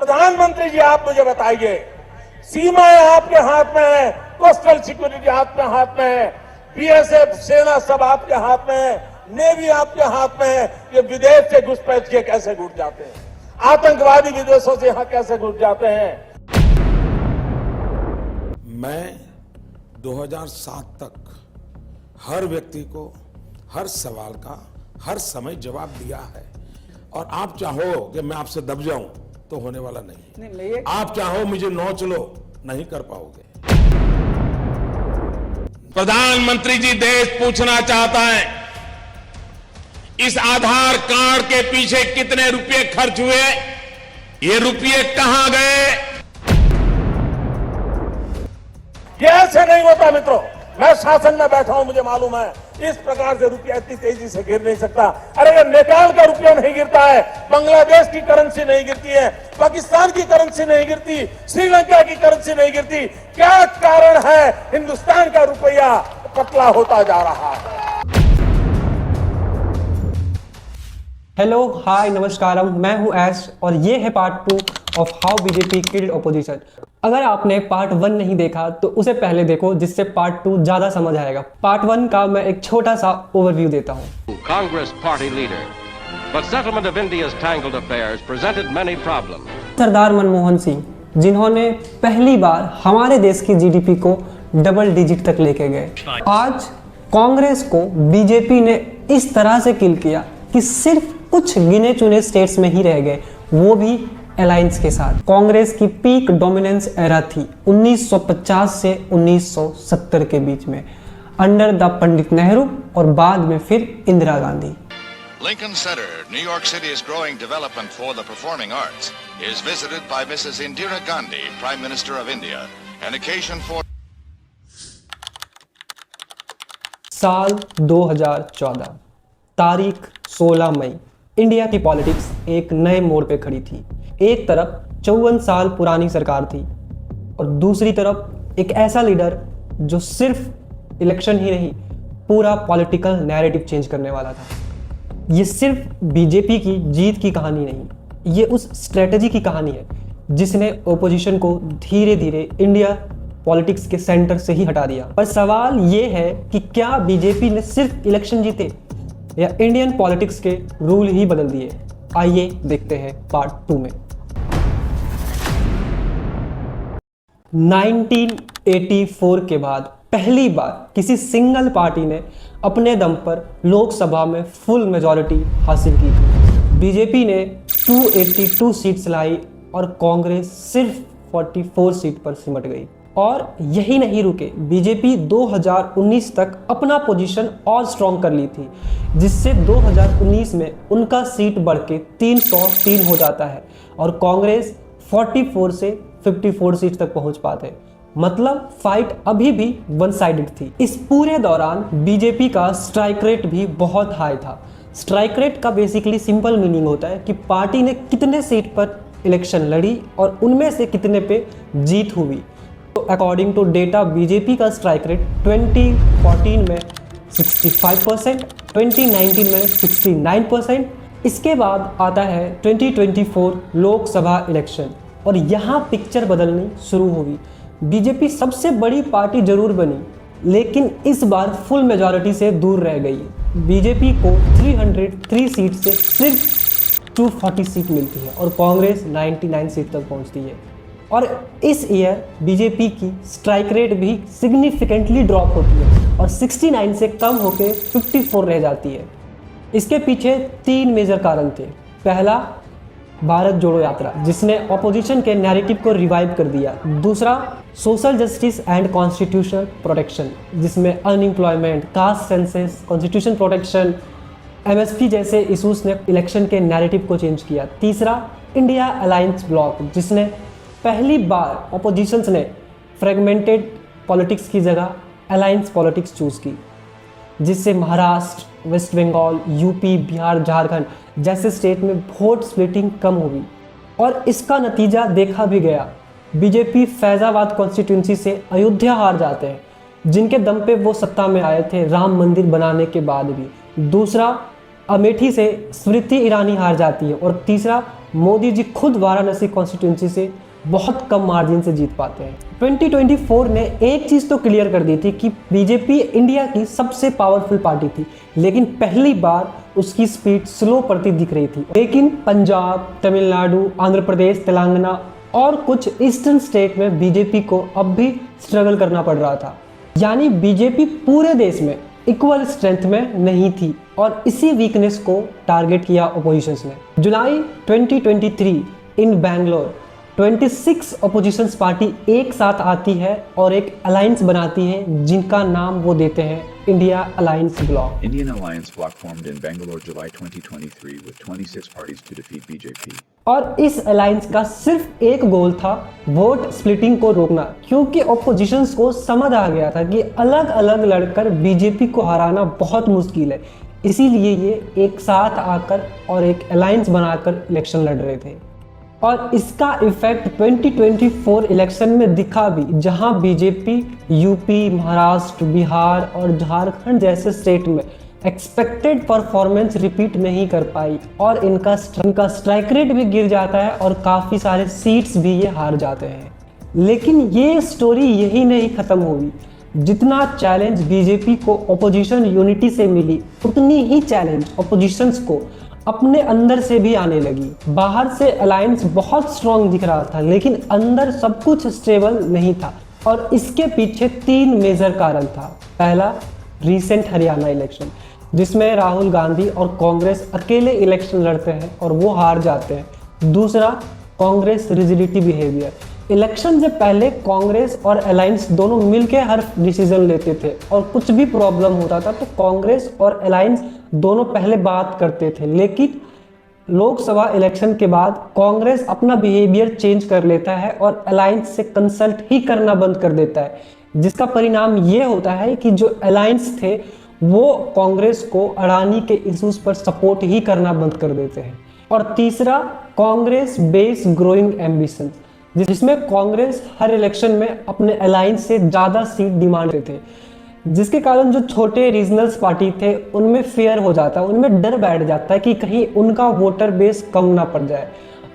प्रधानमंत्री जी आप मुझे बताइए, सीमाएं आपके हाथ में है, कोस्टल सिक्योरिटी आपके हाथ में है, बीएसएफ सेना सब आपके हाथ में है, नेवी आपके हाथ में है। ये विदेश से घुसपैठ के कैसे घुस जाते हैं, आतंकवादी विदेशों से यहां कैसे घुस जाते हैं। मैं 2007 तक हर व्यक्ति को हर सवाल का हर समय जवाब दिया है, और आप चाहो कि मैं आपसे दब जाऊं तो होने वाला नहीं। आप चाहो मुझे नोच लो, नहीं कर पाओगे। प्रधानमंत्री जी देश पूछना चाहता है, इस आधार कार्ड के पीछे कितने रुपए खर्च हुए, ये रुपए कहां गए? ये ऐसे नहीं होता मित्रों, मैं शासन में बैठा हूं, मुझे मालूम है इस प्रकार से रुपया इतनी तेजी से गिर नहीं सकता। अरे ये नेपाल का रुपया नहीं गिरता है, बांग्लादेश की करेंसी नहीं गिरती है, पाकिस्तान की करेंसी नहीं गिरती, श्रीलंका की करेंसी नहीं गिरती। क्या कारण है हिंदुस्तान का रुपया पतला होता जा रहा है? हेलो हाय नमस्कारम, मैं हूं एस और ये है part 2 of how BJP killed opposition. अगर आपने पार्ट 1 नहीं देखा तो उसे पहले देखो, जिससे पार्ट 2 ज्यादा समझ आएगा। पार्ट 1 का मैं एक छोटा सा ओवरव्यू देता हूं। Congress party leader, but settlement of India's tangled affairs presented many problems. सरदार मनमोहन सिंह, जिन्होंने पहली बार हमारे देश की जीडीपी को डबल डिजिट तक लेके गए। आज कांग्रेस को बीजेपी ने इस तरह से किल किया कि सिर्फ कुछ गिने चुने स्टेट्स में ही रह गए, वो भी अलायंस के साथ। कांग्रेस की पीक डोमिनेंस एरा थी 1950 से 1970 के बीच में, अंडर द पंडित नेहरू और बाद में फिर Indira Gandhi. Lincoln Center, New York City's growing development for the performing arts, is visited by Mrs. Indira Gandhi, Prime Minister of India, an occasion for साल 2014, तारीख 16 मई। इंडिया की पॉलिटिक्स एक नए मोड़ पे खड़ी थी। एक तरफ 54 साल पुरानी सरकार थी और दूसरी तरफ एक ऐसा लीडर जो सिर्फ इलेक्शन ही नहीं, पूरा पॉलिटिकल नैरेटिव चेंज करने वाला था। ये सिर्फ बीजेपी की जीत की कहानी नहीं, ये उस स्ट्रेटजी की कहानी है जिसने ओपोजिशन को धीरे धीरे इंडिया पॉलिटिक्स के सेंटर से ही हटा दिया। पर सवाल ये है कि क्या बीजेपी ने सिर्फ इलेक्शन जीते या इंडियन पॉलिटिक्स के रूल ही बदल दिए? आइए देखते हैं पार्ट 2 में। 1984 के बाद पहली बार किसी सिंगल पार्टी ने अपने दम पर लोकसभा में फुल मेजॉरिटी हासिल की थी। बीजेपी ने 282 सीट्स लाई और कांग्रेस सिर्फ 44 सीट पर सिमट गई। और यही नहीं रुके, बीजेपी 2019 तक अपना पोजीशन और स्ट्रॉन्ग कर ली थी, जिससे 2019 में उनका सीट बढ़ के 303 हो जाता है और कांग्रेस 44 से 54 सीट तक पहुंच पाते। मतलब फाइट अभी भी वन साइडेड थी। इस पूरे दौरान बीजेपी का स्ट्राइक रेट भी बहुत हाई था। स्ट्राइक रेट का बेसिकली सिंपल मीनिंग होता है कि पार्टी ने कितने सीट पर इलेक्शन लड़ी और उनमें से कितने पे जीत हुई। तो अकॉर्डिंग टू डेटा, बीजेपी का स्ट्राइक रेट 2014 में 65%, 2019 में 69%। इसके बाद आता है 2024 लोकसभा इलेक्शन और यहाँ पिक्चर बदलनी शुरू हुई। बीजेपी सबसे बड़ी पार्टी जरूर बनी, लेकिन इस बार फुल मेजॉरिटी से दूर रह गई। बीजेपी को 303 सीट से सिर्फ 240 सीट मिलती है और कांग्रेस 99 सीट तक पहुंचती है। और इस ईयर बीजेपी की स्ट्राइक रेट भी सिग्निफिकेंटली ड्रॉप होती है और 69 से कम होकर 54 रह जाती है। इसके पीछे 3 मेजर कारण थे। पहला, भारत जोड़ो यात्रा, जिसने ऑपोजिशन के नैरेटिव को रिवाइव कर दिया। दूसरा, social justice and constitutional protection, जिसमें unemployment, caste census, constitution protection, MSP जैसे इशूज ने इलेक्शन के नैरेटिव को चेंज किया। तीसरा, इंडिया अलायंस ब्लॉक, जिसने पहली बार ऑपोजिशंस ने फ्रेगमेंटेड पॉलिटिक्स की जगह अलायंस पॉलिटिक्स चूज की, जिससे महाराष्ट्र, वेस्ट बंगाल, यूपी, बिहार, झारखंड जैसे स्टेट में वोट स्प्लिटिंग कम होगी। और इसका नतीजा देखा भी गया। बीजेपी फैजाबाद कॉन्स्टिट्यूंसी से अयोध्या हार जाते हैं, जिनके दम पे वो सत्ता में आए थे राम मंदिर बनाने के बाद भी। दूसरा, अमेठी से स्मृति ईरानी हार जाती है और तीसरा, मोदी जी खुद वाराणसी कॉन्स्टिट्यूंसी से बहुत कम मार्जिन से जीत पाते हैं। 2024 ने एक चीज़ तो क्लियर कर दी थी कि बीजेपी इंडिया की सबसे पावरफुल पार्टी थी, लेकिन पहली बार उसकी स्पीड स्लो पड़ती दिख रही थी। लेकिन पंजाब, तमिलनाडु, आंध्र प्रदेश, तेलंगाना और कुछ ईस्टर्न स्टेट में बीजेपी को अब भी स्ट्रगल करना पड़ रहा था। यानी बीजेपी पूरे देश में इक्वल स्ट्रेंथ में नहीं थी और इसी वीकनेस को टारगेट किया अपोजिशंस ने। जुलाई 2023 इन बैंगलोर 26 अपोजिशंस पार्टी एक साथ आती है और एक अलायंस बनाती है जिनका नाम वो देते हैं India alliance block. Indian Alliance bloc formed in Bangalore July 2023 with 26 parties to defeat BJP. और इस अलायंस का सिर्फ एक गोल था, वोट स्प्लिटिंग को रोकना, क्योंकि ऑपोजिशंस को समझ आ गया था कि अलग अलग लड़कर बीजेपी को हराना बहुत मुश्किल है। इसीलिए ये एक साथ आकर और एक अलायंस बनाकर इलेक्शन लड़ रहे थे और इसका इफेक्ट 2024 इलेक्शन में दिखा भी, जहां बीजेपी यूपी, महाराष्ट्र, बिहार और झारखंड जैसे स्टेट में एक्सपेक्टेड परफॉर्मेंस रिपीट नहीं कर पाई और इनका स्ट्राइक रेट भी गिर जाता है और काफ़ी सारे सीट्स भी ये हार जाते हैं। लेकिन ये स्टोरी यही नहीं ख़त्म हुई। जितना चैलेंज बीजेपी को ऑपोजिशन यूनिटी से मिली, उतनी ही चैलेंज ऑपोजिशंस को अपने अंदर से भी आने लगी। बाहर से अलायंस बहुत स्ट्रॉन्ग दिख रहा था, लेकिन अंदर सब कुछ स्टेबल नहीं था और इसके पीछे 3 मेजर कारण था। पहला, रीसेंट हरियाणा इलेक्शन, जिसमें राहुल गांधी और कांग्रेस अकेले इलेक्शन लड़ते हैं और वो हार जाते हैं। दूसरा, कांग्रेस रिजिडिटी बिहेवियर। इलेक्शन से पहले कांग्रेस और अलायंस दोनों मिलकर हर डिसीजन लेते थे और कुछ भी प्रॉब्लम होता था तो कांग्रेस और अलायंस दोनों पहले बात करते थे, लेकिन लोकसभा इलेक्शन के बाद कांग्रेस अपना बिहेवियर चेंज कर लेता है और अलायंस से कंसल्ट ही करना बंद कर देता है, जिसका परिणाम ये होता है कि जो अलायंस थे वो कांग्रेस को अडानी के इश्यूज पर सपोर्ट ही करना बंद कर देते हैं। और तीसरा, कांग्रेस बेस ग्रोइंग एम्बिशन, जिसमें कांग्रेस हर इलेक्शन में अपने अलायंस से ज़्यादा सीट डिमांड करते थे, जिसके कारण जो छोटे रीजनल्स पार्टी थे उनमें फेयर हो जाता है, उनमें डर बैठ जाता है कि कहीं उनका वोटर बेस कम ना पड़ जाए।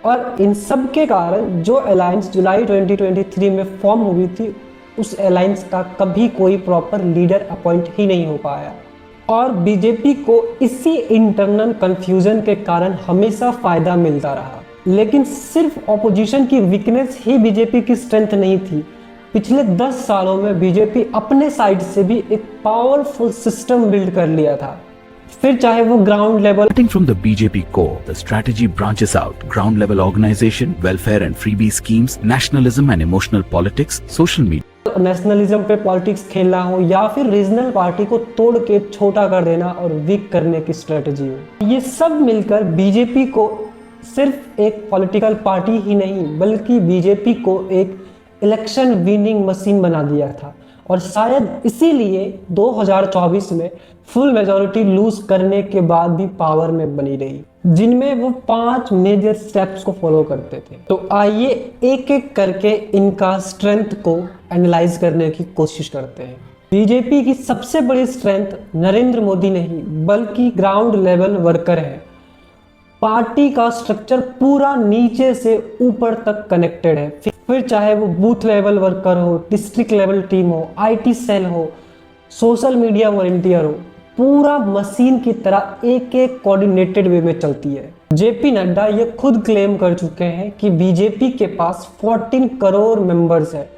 और इन सब के कारण जो अलायंस जुलाई 2023 में फॉर्म हुई थी, उस अलायंस का कभी कोई प्रॉपर लीडर अपॉइंट ही नहीं हो पाया और बीजेपी को इसी इंटरनल कंफ्यूजन के कारण हमेशा फायदा मिलता रहा। लेकिन सिर्फ ऑपोजिशन की वीकनेस ही बीजेपी की स्ट्रेंथ नहीं थी। पिछले 10 सालों में बीजेपी अपने साइड से भी एक पावरफुल सिस्टम बिल्ड कर लिया था, फिर चाहे वो ground level. Starting from the BJP core, the strategy branches out: ground level organization, welfare and freebie schemes, nationalism and emotional politics, social media. Nationalism पे पॉलिटिक्स खेलना हो या फिर रीजनल पार्टी को तोड़ के छोटा कर देना और वीक करने की स्ट्रेटजी हो, ये सब मिलकर बीजेपी को सिर्फ एक पॉलिटिकल पार्टी ही नहीं बल्कि बीजेपी को एक इलेक्शन विनिंग मशीन बना दिया था। और शायद इसीलिए 2024 में फुल मेजॉरिटी लूज करने के बाद भी पावर में बनी रही, जिनमें वो 5 मेजर स्टेप्स को फॉलो करते थे। तो आइए एक एक करके इनका स्ट्रेंथ को एनालाइज करने की कोशिश करते हैं। बीजेपी की सबसे बड़ी स्ट्रेंथ नरेंद्र मोदी नहीं बल्कि ग्राउंड लेवल वर्कर है। पार्टी का स्ट्रक्चर पूरा नीचे से ऊपर तक कनेक्टेड है, फिर चाहे वो बूथ लेवल वर्कर हो, डिस्ट्रिक्ट लेवल टीम हो, आईटी सेल हो, सोशल मीडिया वॉलंटियर हो, पूरा मशीन की तरह एक एक कोऑर्डिनेटेड वे में चलती है। जेपी नड्डा ये खुद क्लेम कर चुके हैं कि बीजेपी के पास 14 करोड़ मेंबर्स है।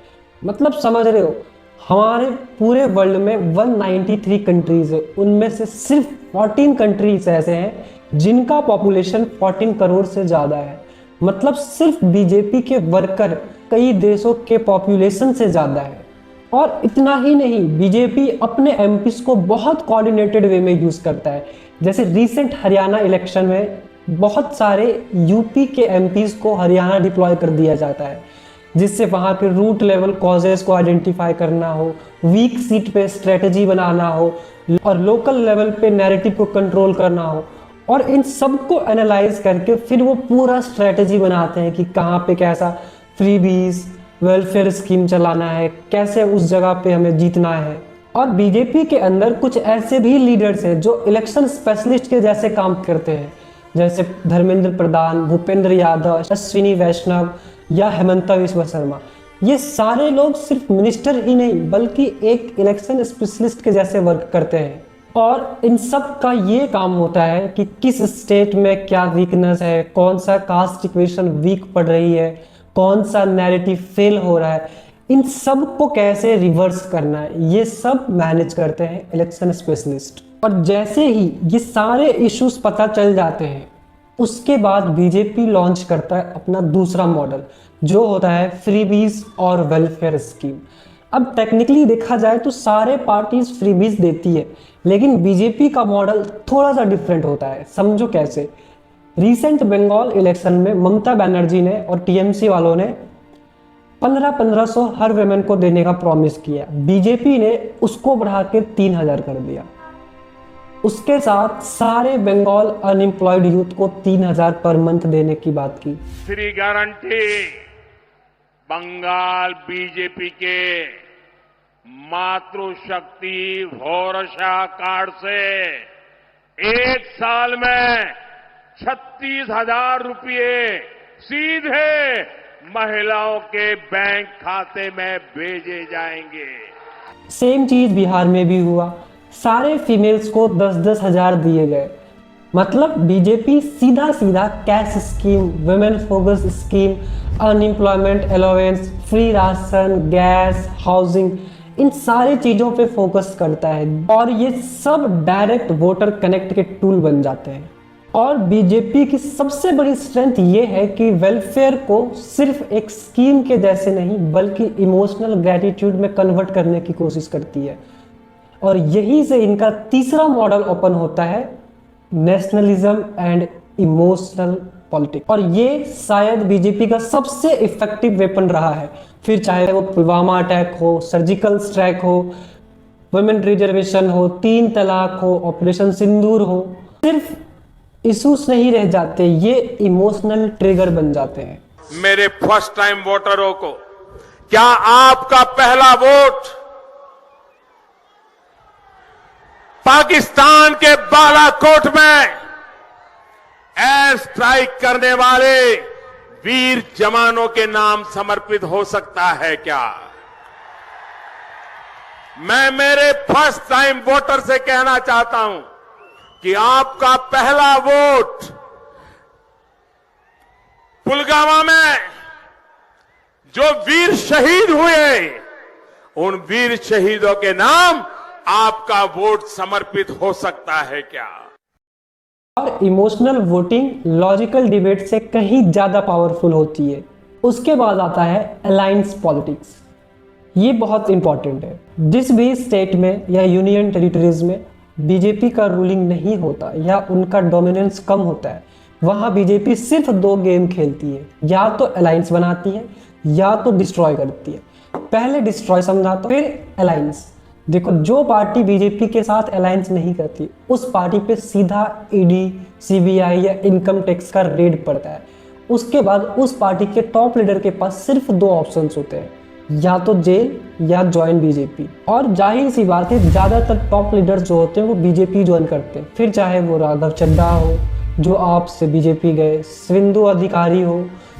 मतलब समझ रहे हो, हमारे पूरे वर्ल्ड में 193 कंट्रीज है, उनमें से सिर्फ 14 कंट्रीज ऐसे हैं जिनका पॉपुलेशन 14 करोड़ से ज़्यादा है। मतलब सिर्फ बीजेपी के वर्कर कई देशों के पॉपुलेशन से ज़्यादा है। और इतना ही नहीं, बीजेपी अपने एमपीज को बहुत कोऑर्डिनेटेड वे में यूज़ करता है। जैसे रिसेंट हरियाणा इलेक्शन में बहुत सारे यूपी के एमपीज को हरियाणा डिप्लॉय कर दिया जाता है, जिससे वहाँ के रूट लेवल कॉजेज को आइडेंटिफाई करना हो, वीक सीट पे स्ट्रेटजी बनाना हो और लोकल लेवल पे नैरेटिव को कंट्रोल करना हो। और इन सब को एनालाइज करके फिर वो पूरा स्ट्रेटजी बनाते हैं कि कहाँ पे कैसा फ्रीबीज वेलफेयर स्कीम चलाना है, कैसे उस जगह पे हमें जीतना है। और बीजेपी के अंदर कुछ ऐसे भी लीडर्स हैं जो इलेक्शन स्पेशलिस्ट के जैसे काम करते हैं, जैसे धर्मेंद्र प्रधान, भूपेंद्र यादव, अश्विनी वैष्णव या हेमंता विश्व शर्मा। ये सारे लोग सिर्फ मिनिस्टर ही नहीं बल्कि एक इलेक्शन स्पेशलिस्ट के जैसे वर्क करते हैं, और इन सब का ये काम होता है कि किस स्टेट में क्या वीकनेस है, कौन सा कास्ट इक्वेशन वीक पड़ रही है, कौन सा नैरेटिव फेल हो रहा है, इन सब को कैसे रिवर्स करना है, ये सब मैनेज करते हैं इलेक्शन स्पेशलिस्ट। और जैसे ही ये सारे इश्यूज पता चल जाते हैं, उसके बाद बीजेपी लॉन्च करता है अपना दूसरा मॉडल, जो होता है फ्रीबीज और वेलफेयर स्कीम। अब टेक्निकली देखा जाए तो सारे पार्टीज फ्रीबीज देती है, लेकिन बीजेपी का मॉडल थोड़ा सा डिफरेंट होता है। समझो कैसे। रिसेंट बंगाल इलेक्शन में ममता बनर्जी ने और टीएमसी वालों ने 1500 हर वुमेन को देने का प्रॉमिस किया। बीजेपी ने उसको बढ़ा के 3000 कर दिया। उसके साथ सारे बंगाल अनएम्प्लॉयड यूथ को 3000 पर मंथ देने की बात की। फ्री गारंटी बंगाल बीजेपी के मातृशक्ति भरोसा कार्ड से एक साल में 36,000 रुपये सीधे महिलाओं के बैंक खाते में भेजे जाएंगे। सेम चीज बिहार में भी हुआ। सारे फीमेल्स को 10-10 हजार दिए गए। मतलब बीजेपी सीधा सीधा cash scheme, women focus scheme, unemployment allowance, free ration, gas, housing, इन सारी चीजों पे फोकस करता है, और ये सब डायरेक्ट वोटर कनेक्ट के टूल बन जाते हैं। और बीजेपी की सबसे बड़ी स्ट्रेंथ ये है कि वेलफेयर को सिर्फ एक स्कीम के जैसे नहीं बल्कि इमोशनल ग्रेटिट्यूड में कन्वर्ट करने की कोशिश करती है। और यहीं से इनका तीसरा मॉडल ओपन होता है, नेशनलिज्म एंड इमोशनल पॉलिटिक्स। और ये शायद बीजेपी का सबसे इफेक्टिव वेपन रहा है, फिर चाहे वो पुलवामा अटैक हो, सर्जिकल स्ट्राइक हो, वुमेन रिजर्वेशन हो, 3 तलाक हो, ऑपरेशन सिंदूर हो। सिर्फ इश्यूज नहीं रह जाते, ये इमोशनल ट्रिगर बन जाते हैं। मेरे फर्स्ट टाइम वोटरों को, क्या आपका पहला वोट पाकिस्तान के बालाकोट में एयर स्ट्राइक करने वाले वीर जवानों के नाम समर्पित हो सकता है क्या? मैं मेरे फर्स्ट टाइम वोटर से कहना चाहता हूं कि आपका पहला वोट पुलवामा में जो वीर शहीद हुए, उन वीर शहीदों के नाम आपका वोट समर्पित हो सकता है क्या? और इमोशनल वोटिंग लॉजिकल डिबेट से कहीं ज्यादा पावरफुल होती है। उसके बाद आता है अलायंस पॉलिटिक्स। ये बहुत इंपॉर्टेंट है। जिस भी स्टेट में या यूनियन टेरिटरीज में बीजेपी का रूलिंग नहीं होता या उनका डोमिनेंस कम होता है, वहां बीजेपी सिर्फ 2 गेम खेलती है, या तो अलायंस बनाती है या तो डिस्ट्रॉय करती है। पहले डिस्ट्रॉय समझाता, फिर अलायंस। देखो, जो पार्टी बीजेपी के साथ अलायंस नहीं करती उस पार्टी पे सीधा ईडी, सीबीआई या इनकम टैक्स का रेड पड़ता है। उसके बाद उस पार्टी के टॉप लीडर के पास सिर्फ 2 ऑप्शंस होते हैं, या तो जेल या ज्वाइन बीजेपी। और जाहिर सी बात है, ज्यादातर टॉप लीडर्स जो होते हैं वो बीजेपी ज्वाइन करते हैं। फिर चाहे वो राघव चड्ढा हो जो आप से बीजेपी गए, शुवेंदु अधिकारी हो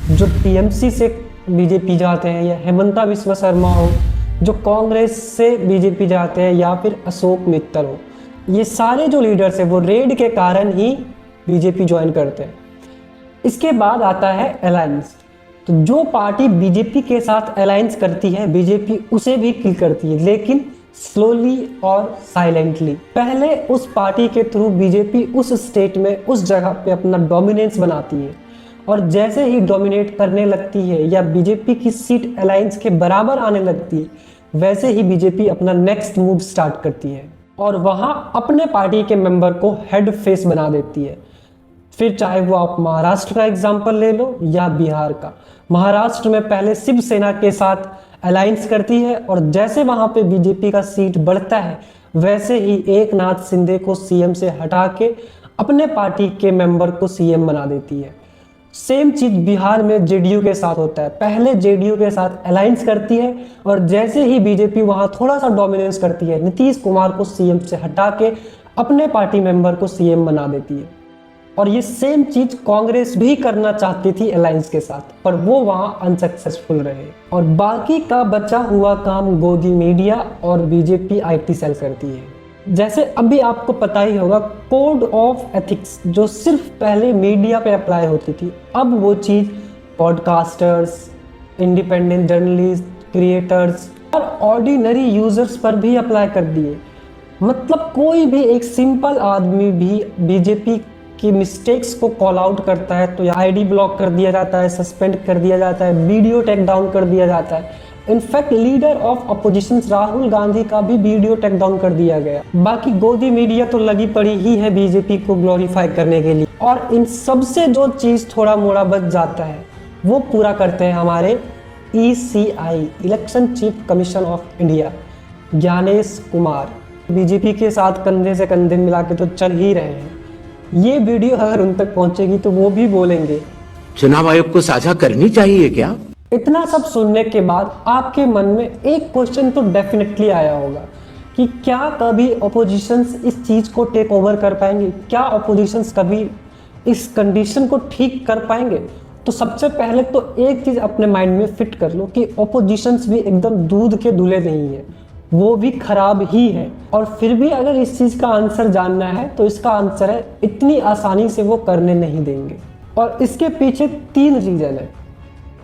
जो टीएमसी से बीजेपी जाते हैं, या हेमंता विश्व शर्मा हो जो कांग्रेस से बीजेपी जाते हैं, या फिर अशोक मित्तल हो। ये सारे जो लीडर्स हैं वो रेड के कारण ही बीजेपी ज्वाइन करते हैं। इसके बाद आता है अलायंस। तो जो पार्टी बीजेपी के साथ अलायंस करती है, बीजेपी उसे भी किल करती है, लेकिन स्लोली और साइलेंटली। पहले उस पार्टी के थ्रू बीजेपी उस स्टेट में, उस जगह पे अपना डोमिनेंस बनाती है, और जैसे ही डोमिनेट करने लगती है या बीजेपी की सीट अलायंस के बराबर आने लगती है, वैसे ही बीजेपी अपना नेक्स्ट मूव स्टार्ट करती है और वहां अपने पार्टी के मेंबर को हेड फेस बना देती है। फिर चाहे वो आप महाराष्ट्र का एग्जांपल ले लो या बिहार का। महाराष्ट्र में पहले शिवसेना के साथ अलायंस करती है, और जैसे वहां पे बीजेपी का सीट बढ़ता है, वैसे ही एकनाथ शिंदे को सीएम से हटा के अपने पार्टी के मेंबर को सीएम बना देती है। सेम चीज बिहार में जेडीयू के साथ होता है। पहले जेडीयू के साथ अलायंस करती है, और जैसे ही बीजेपी वहां थोड़ा सा डोमिनेंस करती है, नीतीश कुमार को सीएम से हटा के अपने पार्टी मेंबर को सीएम बना देती है। और ये सेम चीज कांग्रेस भी करना चाहती थी अलायंस के साथ, पर वो वहां अनसक्सेसफुल रहे। और बाकी का बचा हुआ काम गोदी मीडिया और बीजेपी आईटी सेल करती है। जैसे अभी आपको पता ही होगा, कोड ऑफ एथिक्स जो सिर्फ पहले मीडिया पे अप्लाई होती थी, अब वो चीज पॉडकास्टर्स, इंडिपेंडेंट जर्नलिस्ट, क्रिएटर्स और ऑर्डिनरी यूजर्स पर भी अप्लाई कर दिए। मतलब कोई भी एक सिंपल आदमी भी बीजेपी की मिस्टेक्स को कॉल आउट करता है तो या आईडी ब्लॉक कर दिया जाता है, सस्पेंड कर दिया जाता है, वीडियो टेक डाउन कर दिया जाता है। In fact leader of opposition Rahul Gandhi का भी वीडियो टेक डाउन कर दिया गया। बाकी गोदी मीडिया तो लगी पड़ी ही है बीजेपी को ग्लोरीफाई करने के लिए, और इन सबसे जो चीज थोड़ा मोड़ा बच जाता है वो पूरा करते हैं हमारे ECI, election chief commission of India, Gyanesh Kumar. BJP के साथ कंधे से कंधे मिला के तो चल ही रहे हैं। ये वीडियो अगर उन तक पहुंचेगी तो वो भी बोलेंगे चुनाव आयोग को साझा करनी चाहिए क्या? इतना सब सुनने के बाद आपके मन में एक क्वेश्चन तो डेफिनेटली आया होगा कि क्या कभी ऑपोजिशंस इस चीज को टेक ओवर कर पाएंगे? क्या ऑपोजिशंस कभी इस कंडीशन को ठीक कर पाएंगे? तो सबसे पहले तो एक चीज अपने माइंड में फिट कर लो कि ऑपोजिशंस भी एकदम दूध के धुले नहीं है, वो भी खराब ही है। और फिर भी अगर इस चीज का आंसर जानना है तो इसका आंसर है इतनी आसानी से वो करने नहीं देंगे। और इसके पीछे 3 रीजन है।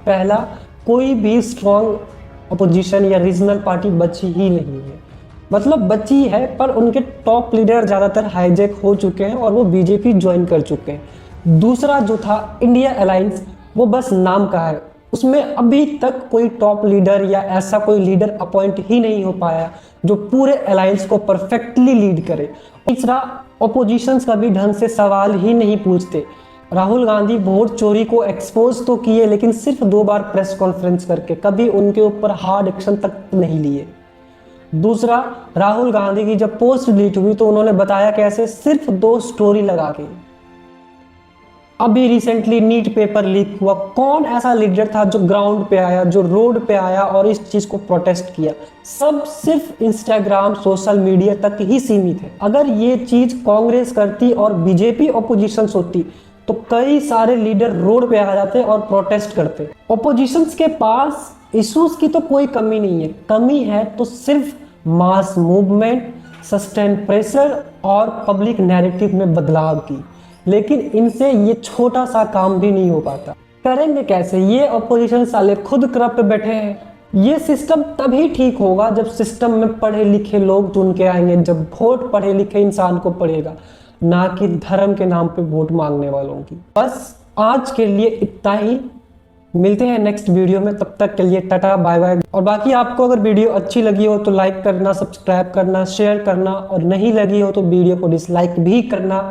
पहला, कोई भी स्ट्रॉन्ग अपोजिशन या रीजनल पार्टी बची ही नहीं है, मतलब बची है पर उनके टॉप लीडर ज्यादातर हाईजैक हो चुके हैं और वो बीजेपी ज्वाइन कर चुके हैं। दूसरा जो था इंडिया अलायंस, वो बस नाम का है, उसमें अभी तक कोई टॉप लीडर या ऐसा कोई लीडर अपॉइंट ही नहीं हो पाया जो पूरे अलायंस को परफेक्टली लीड करे। तीसरा, ऑपोजिशंस का भी ढंग से सवाल ही नहीं पूछते। राहुल गांधी वोट चोरी को एक्सपोज तो किए, लेकिन सिर्फ 2 बार प्रेस कॉन्फ्रेंस करके, कभी उनके ऊपर हार्ड एक्शन तक नहीं लिए। दूसरा, राहुल गांधी की जब पोस्ट डिलीट हुई तो उन्होंने बताया कैसे, सिर्फ 2 स्टोरी लगा के। अभी रिसेंटली नीट पेपर लीक हुआ, कौन ऐसा लीडर था जो ग्राउंड पे आया, जो रोड पे आया और इस चीज को प्रोटेस्ट किया? सब सिर्फ इंस्टाग्राम, सोशल मीडिया तक ही सीमित है। अगर ये चीज कांग्रेस करती और बीजेपी ऑपोजिशंस होती तो कई सारे लीडर रोड पे आ जाते और प्रोटेस्ट करते। ऑपोजिशंस के पास इश्यूज की तो कोई कमी नहीं है, कमी है तो सिर्फ मास मूवमेंट, सस्टेन प्रेशर और पब्लिक नैरेटिव में बदलाव की। लेकिन इनसे ये छोटा सा काम भी नहीं हो पाता। करेंगे कैसे? ये ऑपोजिशन साले खुद करप्ट पे बैठे हैं। ये सिस्टम तभी ठीक होगा जब सिस्टम में पढ़े लिखे लोग चुन के आएंगे, जब वोट पढ़े लिखे इंसान को पड़ेगा, ना कि धर्म के नाम पे वोट मांगने वालों की। बस आज के लिए इतना ही, मिलते हैं नेक्स्ट वीडियो में, तब तक के लिए टाटा बाय बाय। और बाकी आपको अगर वीडियो अच्छी लगी हो तो लाइक करना, सब्सक्राइब करना, शेयर करना, और नहीं लगी हो तो वीडियो को डिसलाइक भी करना।